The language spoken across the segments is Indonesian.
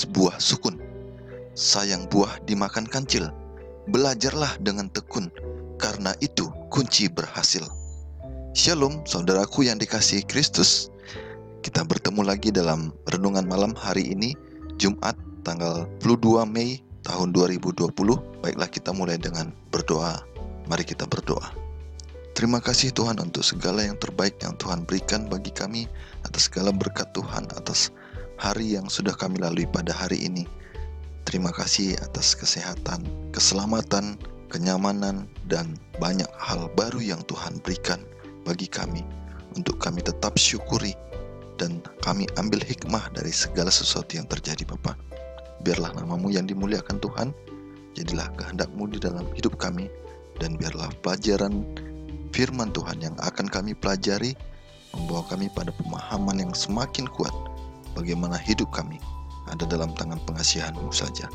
manis buah sukun, sayang buah dimakan kancil. Belajarlah dengan tekun, karena itu kunci berhasil. Shalom saudaraku yang dikasihi Kristus. Kita bertemu lagi dalam renungan malam hari ini, Jumat tanggal 22 Mei tahun 2020. Baiklah, kita mulai dengan berdoa. Mari kita berdoa. Terima kasih Tuhan untuk segala yang terbaik yang Tuhan berikan bagi kami, atas segala berkat Tuhan, atas hari yang sudah kami lalui pada hari ini. Terima kasih atas kesehatan, keselamatan, kenyamanan, dan banyak hal baru yang Tuhan berikan bagi kami, untuk kami tetap syukuri dan kami ambil hikmah dari segala sesuatu yang terjadi Bapa. Biarlah nama-Mu yang dimuliakan Tuhan, jadilah kehendak-Mu di dalam hidup kami, dan biarlah pelajaran firman Tuhan yang akan kami pelajari membawa kami pada pemahaman yang semakin kuat bagaimana hidup kami ada dalam tangan pengasihan-Mu saja.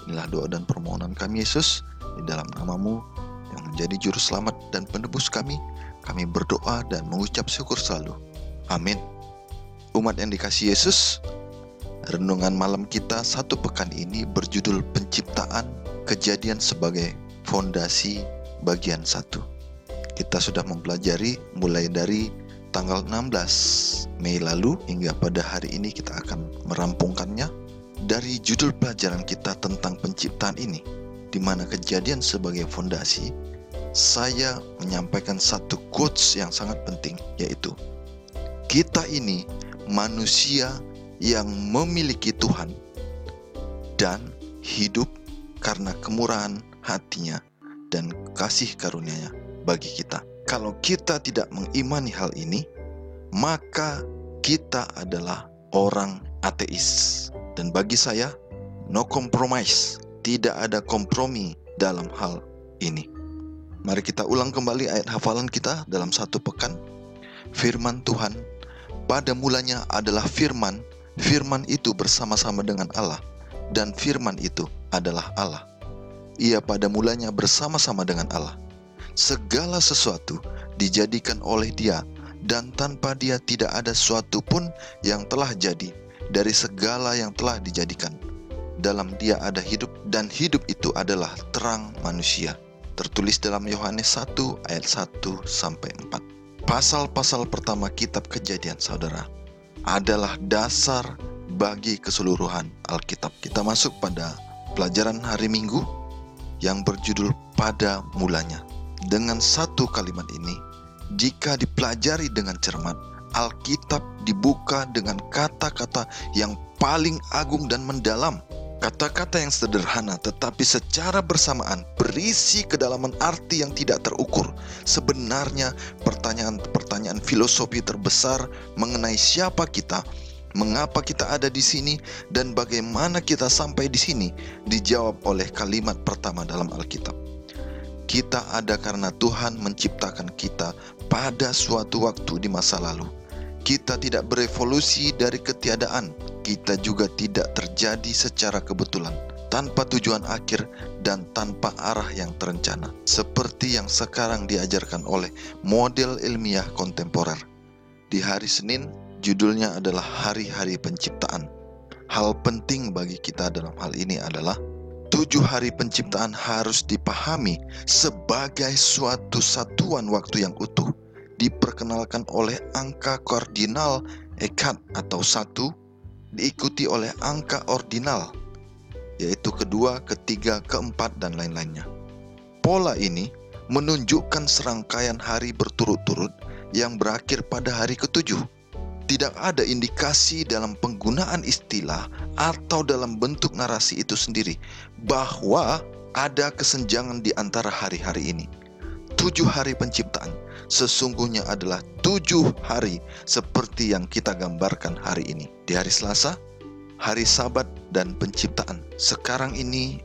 Inilah doa dan permohonan kami Yesus, di dalam nama-Mu yang menjadi juru selamat dan penebus kami berdoa dan mengucap syukur selalu. Amin. Umat yang dikasihi Yesus, renungan malam kita satu pekan ini berjudul Penciptaan, Kejadian sebagai Fondasi bagian 1. Kita sudah mempelajari mulai dari tanggal 16 Mei lalu hingga pada hari ini kita akan merampungkannya. Dari judul pelajaran kita tentang penciptaan ini, di mana kejadian sebagai fondasi, saya menyampaikan satu quotes yang sangat penting, yaitu kita ini manusia yang memiliki Tuhan dan hidup karena kemurahan hatinya dan kasih karunia-Nya bagi kita. Kalau kita tidak mengimani hal ini, maka kita adalah orang ateis. Dan bagi saya, no compromise, tidak ada kompromi dalam hal ini. Mari kita ulang kembali ayat hafalan kita dalam satu pekan. Firman Tuhan, pada mulanya adalah firman, firman itu bersama-sama dengan Allah, dan firman itu adalah Allah. Ia pada mulanya bersama-sama dengan Allah. Segala sesuatu dijadikan oleh Dia, dan tanpa Dia tidak ada sesuatu pun yang telah jadi dari segala yang telah dijadikan. Dalam Dia ada hidup, dan hidup itu adalah terang manusia. Tertulis dalam Yohanes 1 ayat 1-4. Pasal-pasal pertama kitab Kejadian, saudara, adalah dasar bagi keseluruhan Alkitab. Kita masuk pada pelajaran hari Minggu yang berjudul Pada Mulanya. Dengan satu kalimat ini, jika dipelajari dengan cermat, Alkitab dibuka dengan kata-kata yang paling agung dan mendalam. Kata-kata yang sederhana tetapi secara bersamaan berisi kedalaman arti yang tidak terukur. Sebenarnya pertanyaan filosofi terbesar mengenai siapa kita, mengapa kita ada di sini, dan bagaimana kita sampai di sini dijawab oleh kalimat pertama dalam Alkitab. Kita ada karena Tuhan menciptakan kita pada suatu waktu di masa lalu. Kita tidak berevolusi dari ketiadaan. Kita juga tidak terjadi secara kebetulan, tanpa tujuan akhir dan tanpa arah yang terencana, seperti yang sekarang diajarkan oleh model ilmiah kontemporer. Di hari Senin, judulnya adalah Hari-Hari Penciptaan. Hal penting bagi kita dalam hal ini adalah 7 hari penciptaan harus dipahami sebagai suatu satuan waktu yang utuh, diperkenalkan oleh angka kardinal ekad atau 1, diikuti oleh angka ordinal, yaitu kedua, ketiga, keempat, dan lain-lainnya. Pola ini menunjukkan serangkaian hari berturut-turut yang berakhir pada hari ke-7. Tidak ada indikasi dalam penggunaan istilah atau dalam bentuk narasi itu sendiri bahwa ada kesenjangan di antara hari-hari ini. 7 hari penciptaan sesungguhnya adalah 7 hari seperti yang kita gambarkan hari ini. Di hari Selasa, hari Sabat dan penciptaan. Sekarang ini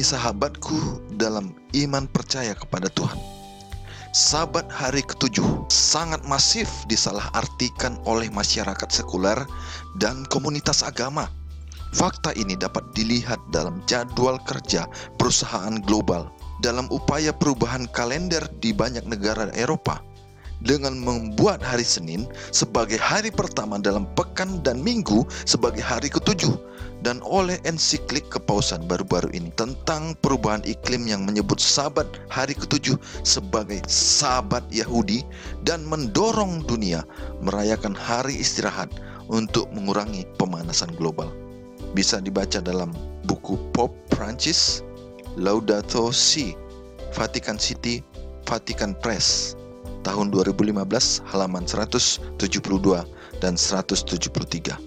sahabatku dalam iman percaya kepada Tuhan. Sabat hari ke-7 sangat masif disalahartikan oleh masyarakat sekuler dan komunitas agama. Fakta ini dapat dilihat dalam jadwal kerja perusahaan global, dalam upaya perubahan kalender di banyak negara Eropa, dengan membuat hari Senin sebagai hari pertama dalam pekan dan Minggu sebagai hari ke-7. dan oleh ensiklik kepausan baru-baru ini tentang perubahan iklim yang menyebut Sabat hari ketujuh sebagai Sabat Yahudi dan mendorong dunia merayakan hari istirahat untuk mengurangi pemanasan global. Bisa dibaca dalam buku Pope Francis, Laudato Si, Vatican City, Vatican Press, tahun 2015, halaman 172 dan 173.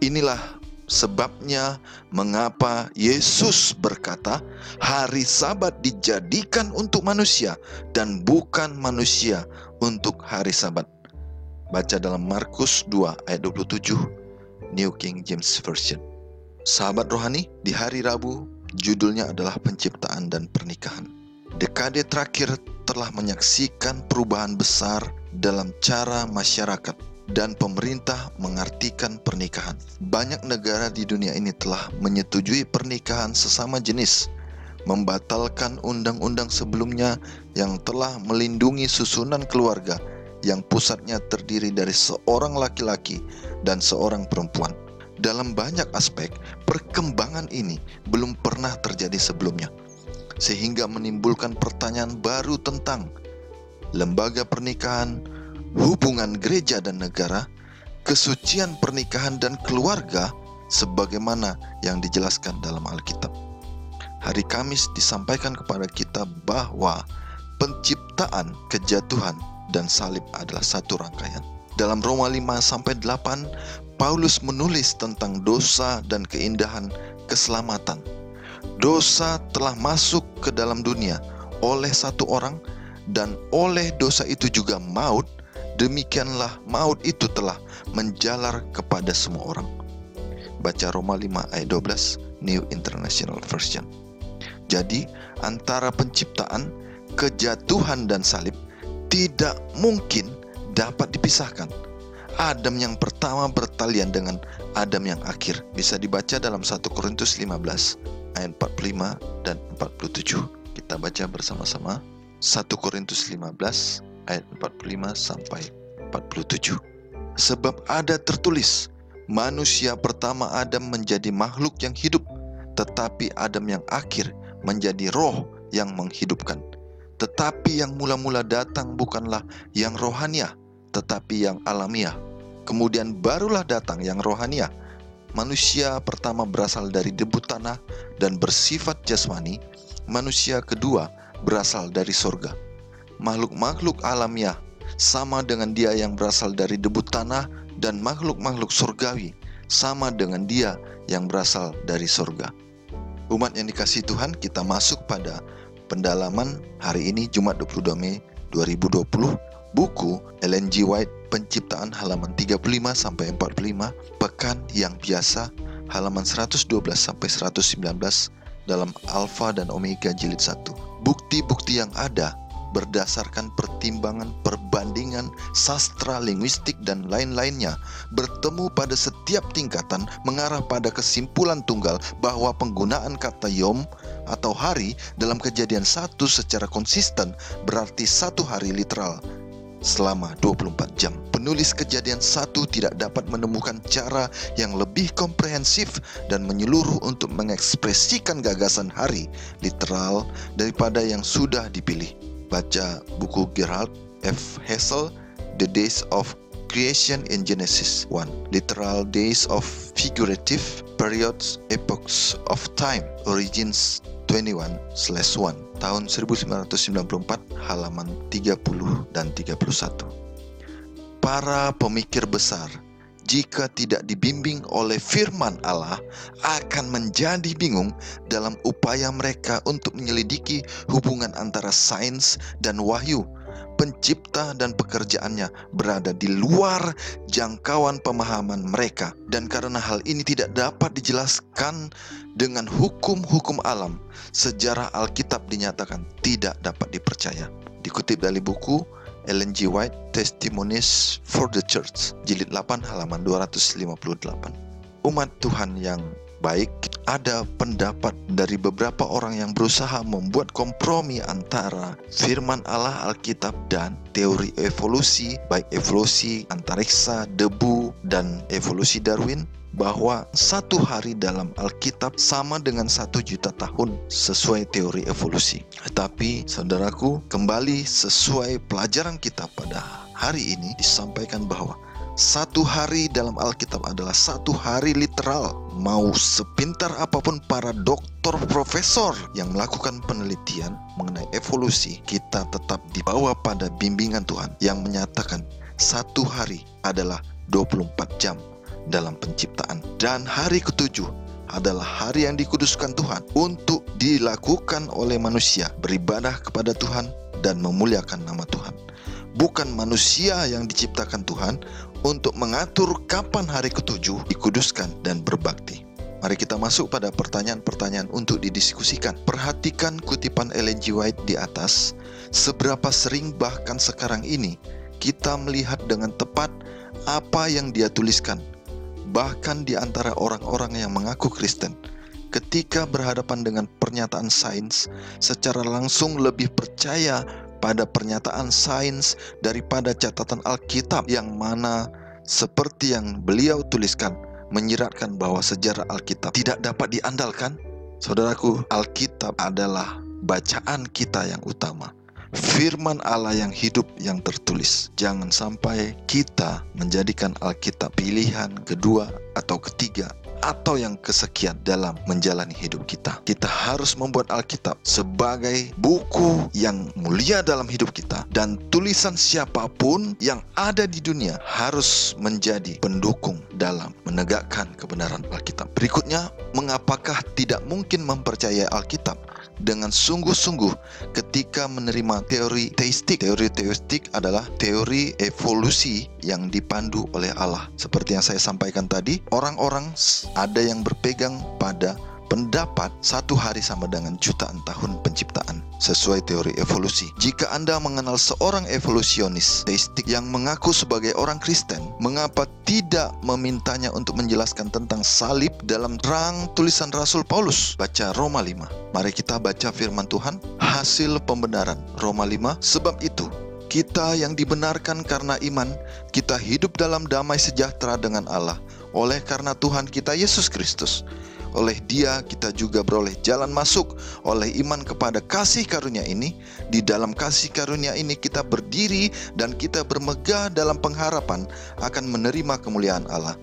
Inilah sebabnya mengapa Yesus berkata, hari Sabat dijadikan untuk manusia dan bukan manusia untuk hari Sabat. Baca dalam Markus 2 ayat 27, New King James Version. Sahabat rohani, di hari Rabu judulnya adalah penciptaan dan pernikahan. Dekade terakhir telah menyaksikan perubahan besar dalam cara masyarakat dan pemerintah mengartikan pernikahan. Banyak negara di dunia ini telah menyetujui pernikahan sesama jenis, membatalkan undang-undang sebelumnya yang telah melindungi susunan keluarga yang pusatnya terdiri dari seorang laki-laki dan seorang perempuan. Dalam banyak aspek, perkembangan ini belum pernah terjadi sebelumnya, sehingga menimbulkan pertanyaan baru tentang lembaga pernikahan, hubungan gereja dan negara, kesucian pernikahan dan keluarga sebagaimana yang dijelaskan dalam Alkitab. Hari Kamis disampaikan kepada kita bahwa penciptaan, kejatuhan, dan salib adalah satu rangkaian. Dalam Roma 5-8, Paulus menulis tentang dosa dan keindahan keselamatan. Dosa telah masuk ke dalam dunia oleh satu orang, dan oleh dosa itu juga maut. Demikianlah maut itu telah menjalar kepada semua orang. Baca Roma 5 ayat 12, New International Version. Jadi antara penciptaan, kejatuhan dan salib tidak mungkin dapat dipisahkan. Adam yang pertama bertalian dengan Adam yang akhir. Bisa dibaca dalam 1 Korintus 15 ayat 45 dan 47. Kita baca bersama-sama 1 Korintus 15 ayat 45 sampai 47. Sebab ada tertulis, manusia pertama Adam menjadi makhluk yang hidup, tetapi Adam yang akhir menjadi roh yang menghidupkan. Tetapi yang mula-mula datang bukanlah yang rohaniah, tetapi yang alamiah. Kemudian barulah datang yang rohaniah. Manusia pertama berasal dari debu tanah dan bersifat jasmani. Manusia kedua berasal dari sorga. Makhluk-makhluk alamiah sama dengan dia yang berasal dari debu tanah, dan makhluk-makhluk surgawi sama dengan dia yang berasal dari sorga. Umat yang dikasihi Tuhan, kita masuk pada pendalaman hari ini, Jumat 22 Mei 2020, buku Ellen G. White, Penciptaan, halaman 35-45, Pekan yang Biasa, halaman 112-119, dalam Alfa dan Omega jilid 1. Bukti-bukti yang ada berdasarkan pertimbangan, perbandingan, sastra, linguistik, dan lain-lainnya bertemu pada setiap tingkatan mengarah pada kesimpulan tunggal bahwa penggunaan kata yom atau hari dalam Kejadian 1 secara konsisten berarti satu hari literal selama 24 jam. Penulis Kejadian 1 tidak dapat menemukan cara yang lebih komprehensif dan menyeluruh untuk mengekspresikan gagasan hari literal daripada yang sudah dipilih. Baca buku Gerald F. Hassel, The Days of Creation in Genesis 1, Literal Days of Figurative Periods, Epochs of Time, Origins 21/1, tahun 1994, halaman 30 dan 31. Para pemikir besar, jika tidak dibimbing oleh firman Allah, akan menjadi bingung dalam upaya mereka untuk menyelidiki hubungan antara sains dan wahyu. Pencipta dan pekerjaannya berada di luar jangkauan pemahaman mereka, dan karena hal ini tidak dapat dijelaskan dengan hukum-hukum alam, sejarah Alkitab dinyatakan tidak dapat dipercaya. Dikutip dari buku Ellen G. White, Testimonies for the Church, jilid 8, halaman 258. Umat Tuhan yang baik, ada pendapat dari beberapa orang yang berusaha membuat kompromi antara firman Allah Alkitab dan teori evolusi, baik evolusi antariksa, debu, dan evolusi Darwin, bahwa 1 hari dalam Alkitab sama dengan 1 juta tahun sesuai teori evolusi. Tetapi saudaraku, kembali sesuai pelajaran kita pada hari ini disampaikan bahwa 1 hari dalam Alkitab adalah 1 hari literal. Mau sepintar apapun para doktor profesor yang melakukan penelitian mengenai evolusi, kita tetap dibawa pada bimbingan Tuhan yang menyatakan 1 hari adalah 24 jam dalam penciptaan. Dan hari ke-7 adalah hari yang dikuduskan Tuhan untuk dilakukan oleh manusia, beribadah kepada Tuhan dan memuliakan nama Tuhan. Bukan manusia yang diciptakan Tuhan untuk mengatur kapan hari ke-7 dikuduskan dan berbakti. Mari kita masuk pada pertanyaan-pertanyaan untuk didiskusikan. Perhatikan kutipan Ellen G. White di atas. Seberapa sering bahkan sekarang ini kita melihat dengan tepat apa yang dia tuliskan, bahkan di antara orang-orang yang mengaku Kristen, ketika berhadapan dengan pernyataan sains, secara langsung lebih percaya pada pernyataan sains daripada catatan Alkitab, yang mana seperti yang beliau tuliskan menyiratkan bahwa sejarah Alkitab tidak dapat diandalkan. Saudaraku, Alkitab adalah bacaan kita yang utama, firman Allah yang hidup yang tertulis. Jangan sampai kita menjadikan Alkitab pilihan kedua atau ketiga atau yang kesekian dalam menjalani hidup kita. Kita harus membuat Alkitab sebagai buku yang mulia dalam hidup kita, dan tulisan siapapun yang ada di dunia harus menjadi pendukung dalam menegakkan kebenaran Alkitab. Berikutnya, mengapakah tidak mungkin mempercayai Alkitab dengan sungguh-sungguh ketika menerima teori teistik? Teori teistik adalah teori evolusi yang dipandu oleh Allah. Seperti yang saya sampaikan tadi, orang-orang ada yang berpegang pada pendapat 1 hari sama dengan jutaan tahun penciptaan sesuai teori evolusi. Jika Anda mengenal seorang evolusionis teistik yang mengaku sebagai orang Kristen, mengapa tidak memintanya untuk menjelaskan tentang salib dalam terang tulisan Rasul Paulus? Baca Roma 5. Mari kita baca firman Tuhan, hasil pembenaran. Roma 5, sebab itu kita yang dibenarkan karena iman, kita hidup dalam damai sejahtera dengan Allah oleh karena Tuhan kita Yesus Kristus. Oleh Dia kita juga beroleh jalan masuk oleh iman kepada kasih karunia ini. Di dalam kasih karunia ini kita berdiri dan kita bermegah dalam pengharapan akan menerima kemuliaan Allah.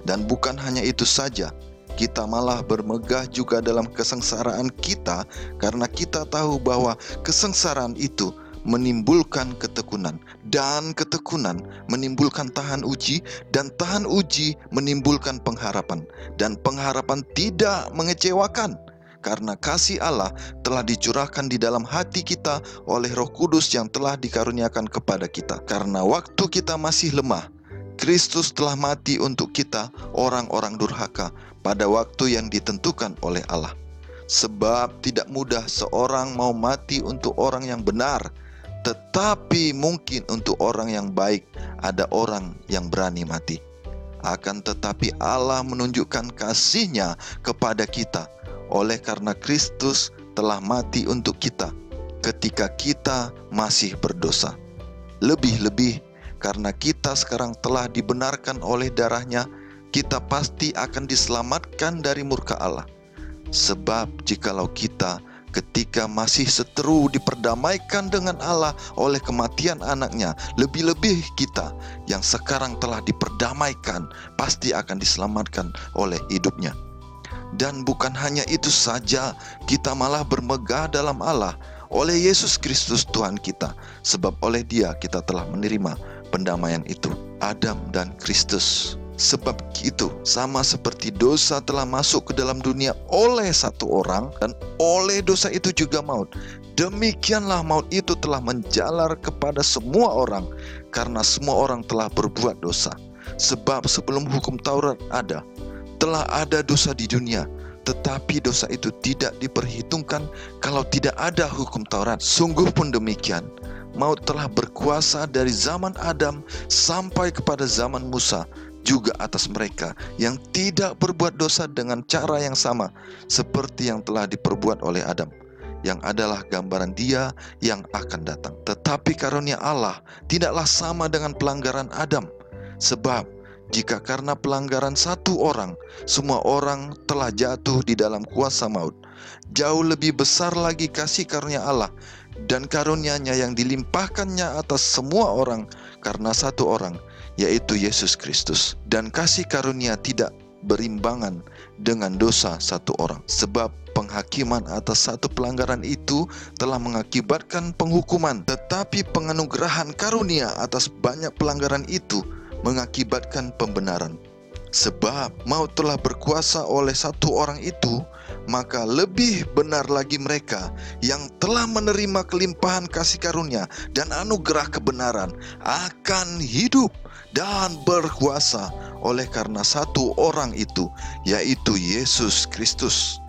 Dan bukan hanya itu saja, kita malah bermegah juga dalam kesengsaraan kita, karena kita tahu bahwa kesengsaraan itu menimbulkan ketekunan, dan ketekunan menimbulkan tahan uji, dan tahan uji menimbulkan pengharapan, dan pengharapan tidak mengecewakan, karena kasih Allah telah dicurahkan di dalam hati kita oleh Roh Kudus yang telah dikaruniakan kepada kita. Karena waktu kita masih lemah, Kristus telah mati untuk kita orang-orang durhaka pada waktu yang ditentukan oleh Allah. Sebab tidak mudah seorang mau mati untuk orang yang benar, tetapi mungkin untuk orang yang baik ada orang yang berani mati. Akan tetapi Allah menunjukkan kasih-Nya kepada kita oleh karena Kristus telah mati untuk kita ketika kita masih berdosa. Lebih-lebih karena kita sekarang telah dibenarkan oleh darah-Nya, kita pasti akan diselamatkan dari murka Allah. Sebab jikalau kita ketika masih seteru diperdamaikan dengan Allah oleh kematian anaknya, lebih-lebih kita yang sekarang telah diperdamaikan pasti akan diselamatkan oleh hidupnya. Dan bukan hanya itu saja, kita malah bermegah dalam Allah oleh Yesus Kristus Tuhan kita, sebab oleh Dia kita telah menerima pendamaian itu, Adam dan Kristus. Sebab itu, sama seperti dosa telah masuk ke dalam dunia oleh satu orang, dan oleh dosa itu juga maut, demikianlah maut itu telah menjalar kepada semua orang, karena semua orang telah berbuat dosa. Sebab sebelum hukum Taurat ada, telah ada dosa di dunia, tetapi dosa itu tidak diperhitungkan kalau tidak ada hukum Taurat. Sungguh pun demikian, maut telah berkuasa dari zaman Adam sampai kepada zaman Musa, juga atas mereka yang tidak berbuat dosa dengan cara yang sama seperti yang telah diperbuat oleh Adam, yang adalah gambaran Dia yang akan datang. Tetapi karunia Allah tidaklah sama dengan pelanggaran Adam. Sebab jika karena pelanggaran satu orang, semua orang telah jatuh di dalam kuasa maut, jauh lebih besar lagi kasih karunia Allah dan karunia-Nya yang dilimpahkannya atas semua orang karena satu orang, yaitu Yesus Kristus. Dan kasih karunia tidak berimbangan dengan dosa satu orang, sebab penghakiman atas satu pelanggaran itu telah mengakibatkan penghukuman, tetapi penganugerahan karunia atas banyak pelanggaran itu mengakibatkan pembenaran. Sebab maut telah berkuasa oleh satu orang itu, maka lebih benar lagi mereka yang telah menerima kelimpahan kasih karunia dan anugerah kebenaran akan hidup dan berkuasa oleh karena satu orang itu, yaitu Yesus Kristus.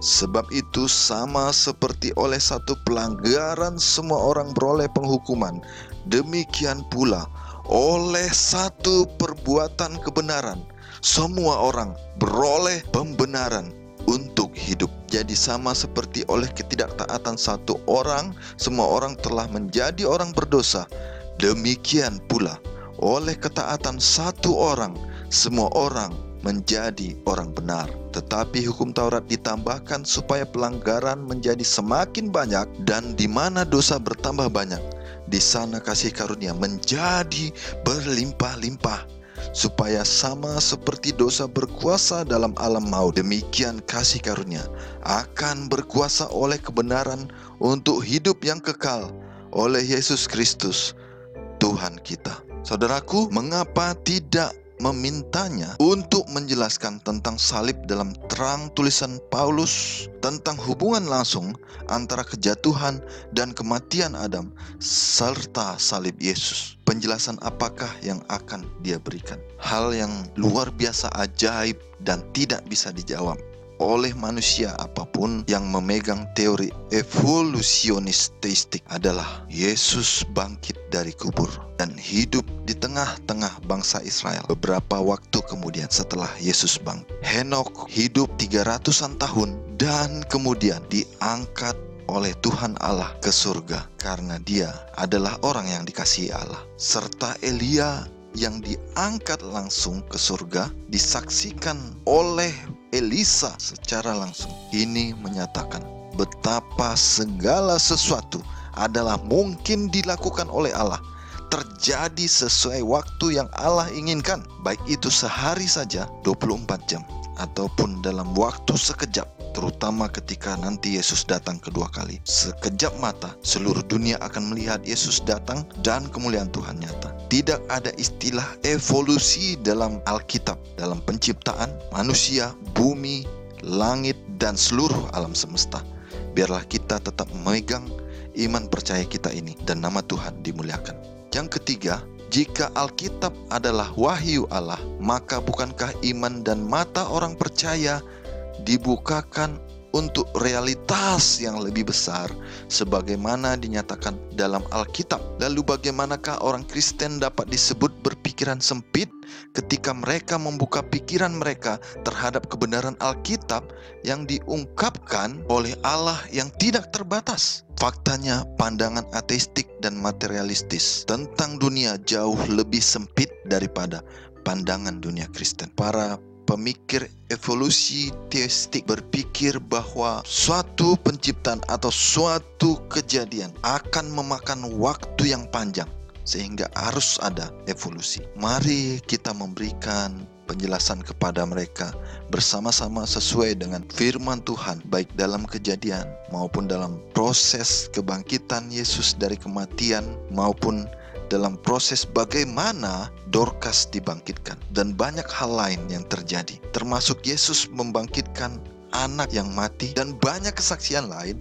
Sebab itu sama seperti oleh satu pelanggaran semua orang beroleh penghukuman, demikian pula oleh satu perbuatan kebenaran semua orang beroleh pembenaran untuk hidup. Jadi sama seperti oleh ketidaktaatan satu orang semua orang telah menjadi orang berdosa, demikian pula oleh ketaatan satu orang semua orang menjadi orang benar. Tetapi hukum Taurat ditambahkan supaya pelanggaran menjadi semakin banyak, dan di mana dosa bertambah banyak, di sana kasih karunia menjadi berlimpah-limpah. Supaya sama seperti dosa berkuasa dalam alam maut, demikian kasih karunia akan berkuasa oleh kebenaran untuk hidup yang kekal oleh Yesus Kristus Tuhan kita. Saudaraku, mengapa tidak memintanya untuk menjelaskan tentang salib dalam terang tulisan Paulus tentang hubungan langsung antara kejatuhan dan kematian Adam serta salib Yesus? Penjelasan apakah yang akan dia berikan? Hal yang luar biasa ajaib dan tidak bisa dijawab oleh manusia apapun yang memegang teori evolusionis teistik adalah Yesus bangkit dari kubur dan hidup di tengah-tengah bangsa Israel beberapa waktu kemudian setelah Yesus bangkit. Henokh hidup 300-an tahun dan kemudian diangkat oleh Tuhan Allah ke surga karena dia adalah orang yang dikasihi Allah. Serta Elia yang diangkat langsung ke surga disaksikan oleh Elisa secara langsung. Ini menyatakan betapa segala sesuatu adalah mungkin dilakukan oleh Allah, terjadi sesuai waktu yang Allah inginkan, baik itu sehari saja 24 jam ataupun dalam waktu sekejap, terutama ketika nanti Yesus datang kedua kali. Sekejap mata seluruh dunia akan melihat Yesus datang dan kemuliaan Tuhan nyata. Tidak ada istilah evolusi dalam Alkitab, dalam penciptaan manusia, bumi, langit, dan seluruh alam semesta. Biarlah kita tetap memegang iman percaya kita ini dan nama Tuhan dimuliakan. Yang ketiga, jika Alkitab adalah wahyu Allah, maka bukankah iman dan mata orang percaya dibukakan untuk realitas yang lebih besar sebagaimana dinyatakan dalam Alkitab? Lalu bagaimanakah orang Kristen dapat disebut berpikiran sempit ketika mereka membuka pikiran mereka terhadap kebenaran Alkitab yang diungkapkan oleh Allah yang tidak terbatas? Faktanya, pandangan ateistik dan materialistis tentang dunia jauh lebih sempit daripada pandangan dunia Kristen. Para pemikir evolusi teistik berpikir bahwa suatu penciptaan atau suatu kejadian akan memakan waktu yang panjang sehingga harus ada evolusi. Mari kita memberikan penjelasan kepada mereka bersama-sama sesuai dengan firman Tuhan, baik dalam Kejadian maupun dalam proses kebangkitan Yesus dari kematian maupun dalam proses bagaimana Dorcas dibangkitkan dan banyak hal lain yang terjadi, termasuk Yesus membangkitkan anak yang mati dan banyak kesaksian lain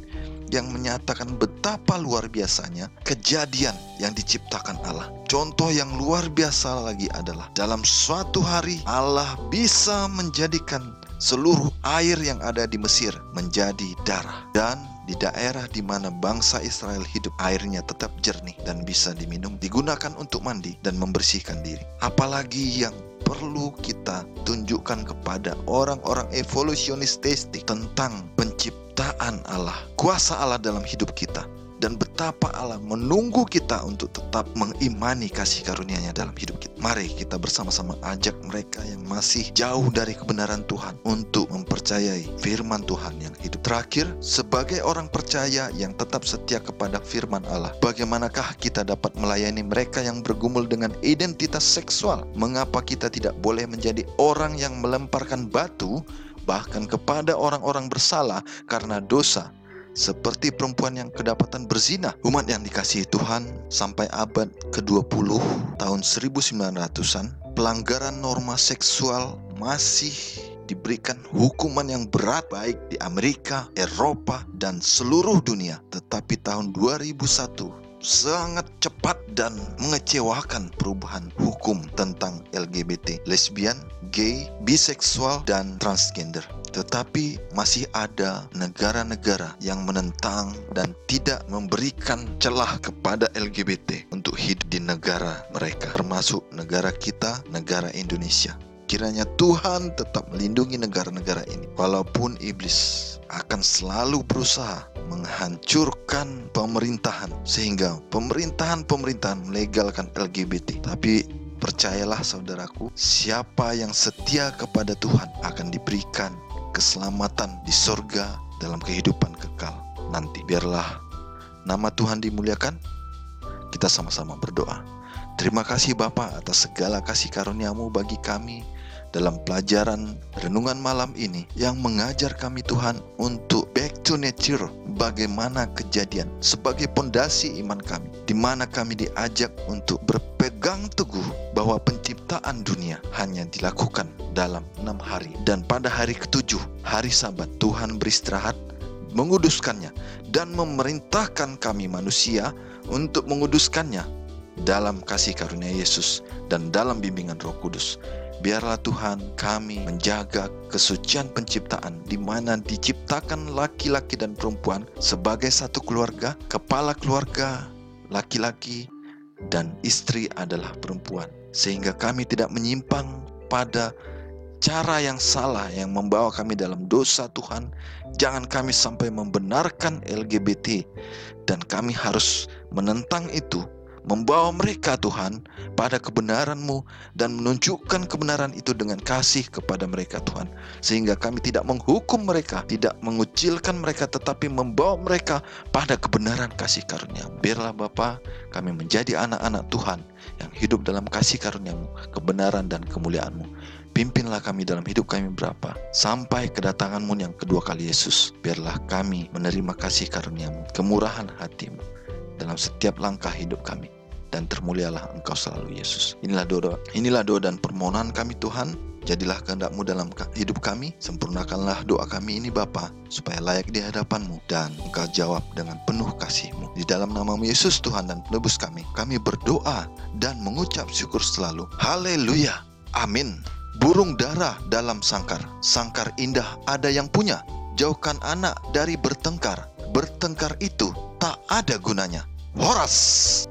yang menyatakan betapa luar biasanya kejadian yang diciptakan Allah. Contoh yang luar biasa lagi adalah dalam suatu hari Allah bisa menjadikan seluruh air yang ada di Mesir menjadi darah, dan di daerah di mana bangsa Israel hidup airnya tetap jernih dan bisa diminum, digunakan untuk mandi dan membersihkan diri. Apalagi yang perlu kita tunjukkan kepada orang-orang evolusionis teistik tentang penciptaan Allah, kuasa Allah dalam hidup kita, dan betapa Allah menunggu kita untuk tetap mengimani kasih karunia-Nya dalam hidup kita. Mari kita bersama-sama ajak mereka yang masih jauh dari kebenaran Tuhan untuk mempercayai firman Tuhan yang hidup. Terakhir, sebagai orang percaya yang tetap setia kepada firman Allah, bagaimanakah kita dapat melayani mereka yang bergumul dengan identitas seksual? Mengapa kita tidak boleh menjadi orang yang melemparkan batu bahkan kepada orang-orang bersalah karena dosa, seperti perempuan yang kedapatan berzina? Umat yang dikasihi Tuhan, sampai abad ke-20 tahun 1900-an, pelanggaran norma seksual masih diberikan hukuman yang berat baik di Amerika, Eropa, dan seluruh dunia. Tetapi tahun 2001 sangat cepat dan mengecewakan perubahan hukum tentang LGBT, lesbian, gay, biseksual, dan transgender. Tetapi masih ada negara-negara yang menentang dan tidak memberikan celah kepada LGBT untuk hidup di negara mereka, termasuk negara kita, negara Indonesia. Kiranya Tuhan tetap melindungi negara-negara ini, walaupun iblis akan selalu berusaha menghancurkan pemerintahan, sehingga pemerintahan melegalkan LGBT. Tapi percayalah saudaraku, siapa yang setia kepada Tuhan akan diberikan keselamatan di sorga dalam kehidupan kekal nanti. Biarlah nama Tuhan dimuliakan. Kita sama-sama berdoa. Terima kasih Bapa atas segala kasih karunia-Mu bagi kami dalam pelajaran renungan malam ini, yang mengajar kami Tuhan untuk back to nature, bagaimana kejadian sebagai pondasi iman kami, di mana kami diajak untuk berpegang teguh bahwa penciptaan dunia hanya dilakukan dalam 6 hari, dan pada hari ke-7, hari Sabat, Tuhan beristirahat, menguduskannya, dan memerintahkan kami manusia untuk menguduskannya dalam kasih karunia Yesus dan dalam bimbingan Roh Kudus. Biarlah Tuhan kami menjaga kesucian penciptaan, di mana diciptakan laki-laki dan perempuan sebagai satu keluarga, kepala keluarga laki-laki dan istri adalah perempuan, sehingga kami tidak menyimpang pada cara yang salah yang membawa kami dalam dosa. Tuhan, jangan kami sampai membenarkan LGBT, dan kami harus menentang itu, membawa mereka Tuhan pada kebenaran-Mu, dan menunjukkan kebenaran itu dengan kasih kepada mereka Tuhan, sehingga kami tidak menghukum mereka, tidak mengucilkan mereka, tetapi membawa mereka pada kebenaran kasih karunia. Biarlah Bapa, kami menjadi anak-anak Tuhan yang hidup dalam kasih karunia-Mu, kebenaran dan kemuliaan-Mu. Pimpinlah kami dalam hidup kami berapa sampai kedatangan-Mu yang kedua kali Yesus. Biarlah kami menerima kasih karunia-Mu, kemurahan hati-Mu dalam setiap langkah hidup kami, dan termulialah Engkau selalu Yesus. Inilah doa dan permohonan kami Tuhan. Jadilah kehendak-Mu dalam hidup kami. Sempurnakanlah doa kami ini Bapa, supaya layak di hadapan-Mu, dan Engkau jawab dengan penuh kasih-Mu. Di dalam nama-Mu Yesus Tuhan dan Penebus kami berdoa dan mengucap syukur selalu. Haleluya, amin. Burung dara dalam sangkar, sangkar indah ada yang punya. Jauhkan anak dari bertengkar, bertengkar itu tak ada gunanya. Horas.